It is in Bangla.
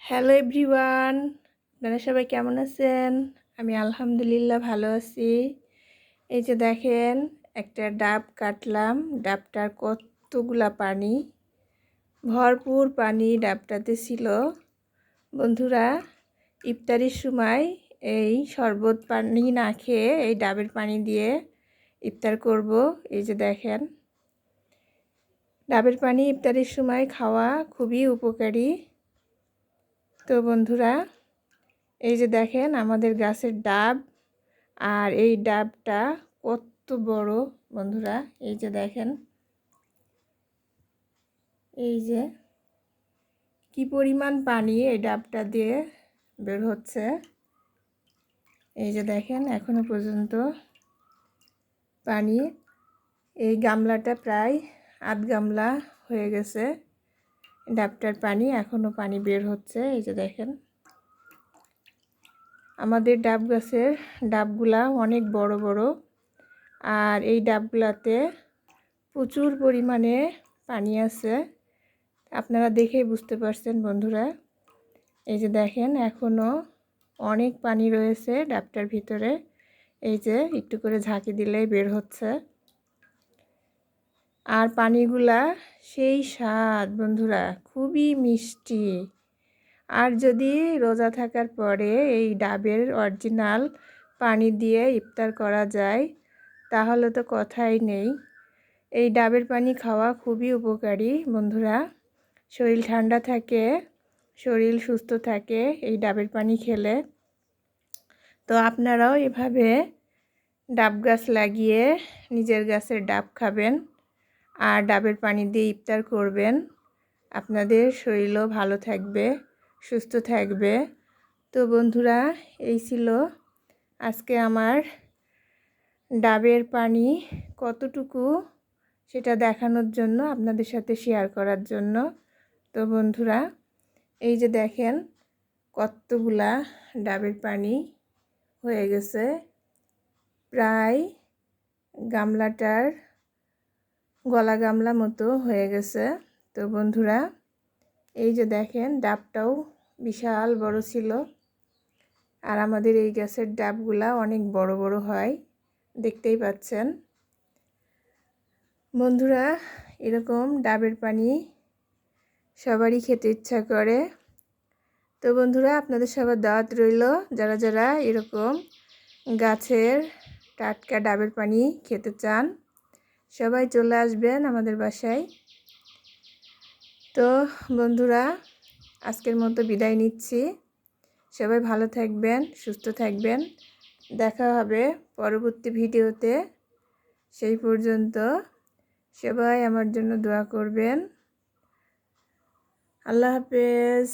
হ্যালো এভরিওয়ান, আপনারা সবাই কেমন আছেন? আমি আলহামদুলিল্লাহ ভালো আছি। এই যে দেখেন, একটা ডাব কাটলাম। ডাবটার কতগুলা পানি, ভরপুর পানি ডাবটাতে ছিল। বন্ধুরা, ইফতারির সময় এই শরবত পানি না খেয়ে এই ডাবের পানি দিয়ে ইফতার করব। এই যে দেখেন, ডাবের পানি ইফতারির সময় খাওয়া খুবই উপকারী। তো বন্ধুরা, এই যে দেখেন আমাদের গাছের ডাব, আর এই ডাবটা কত বড় বন্ধুরা। এই যে দেখেন, এই যে কি পরিমাণ পানি এই ডাবটা দিয়ে বের হচ্ছে। এই যে দেখেন, এখনো পর্যন্ত পানি, এই গামলাটা প্রায় আধ গামলা হয়ে গেছে। ডাবটার পানি, এখনো পানি বের হচ্ছে। এই যে দেখেন, আমাদের ডাব গাছের ডাবগুলা অনেক বড় বড়, আর এই ডাবগুলাতে প্রচুর পরিমাণে পানি আছে। আপনারা দেখেই বুঝতে পারছেন বন্ধুরা। এই যে দেখেন, এখনও অনেক পানি রয়েছে ডাবটার ভিতরে। এই যে একটু করে ঝাঁকি দিলেই বের হচ্ছে। আর পানিগুলা সেই স্বাদ বন্ধুরা, খুবই মিষ্টি। আর যদি রোজা থাকার পরে এই ডাবের অরিজিনাল পানি দিয়ে ইফতার করা যায়, তাহলে তো কথাই নেই। এই ডাবের পানি খাওয়া খুবই উপকারী বন্ধুরা। শরীর ঠান্ডা থাকে, শরীর সুস্থ থাকে এই ডাবের পানি খেলে। তো আপনারাও এভাবে ডাব গাছ লাগিয়ে নিজের গাছের ডাব খাবেন আর ডাবের পানি দিয়ে ইফতার করবেন। আপনাদের শরীরও ভালো থাকবে, সুস্থ থাকবে। তো বন্ধুরা, এই ছিল আজকে আমার ডাবের পানি কতটুকু সেটা দেখানোর জন্য, আপনাদের সাথে শেয়ার করার জন্য। তো বন্ধুরা, এই যে দেখেন কতগুলা ডাবের পানি হয়ে গেছে, প্রায় গামলাটার গলা গামলা মতো হয়ে গেছে। তো বন্ধুরা, এই যে দেখেন ডাবটাও বিশাল বড় ছিল। আর আমাদের এই গাছের ডাবগুলা অনেক বড় বড় হয়, দেখতেই পাচ্ছেন বন্ধুরা। এরকম ডাবের পানি সবারই খেতে ইচ্ছা করে। তো বন্ধুরা, আপনাদের সবার দাওয়াত রইল, যারা যারা এরকম গাছের টাটকা ডাবের পানি খেতে চান, সবাই চলে আসবেন আমাদের বাসায়। তো বন্ধুরা, আজকের মতো বিদায় নিচ্ছি। সবাই ভালো থাকবেন, সুস্থ থাকবেন। দেখা হবে পরবর্তী ভিডিওতে। সেই পর্যন্ত সবাই আমার জন্য দোয়া করবেন। আল্লাহ হাফেজ।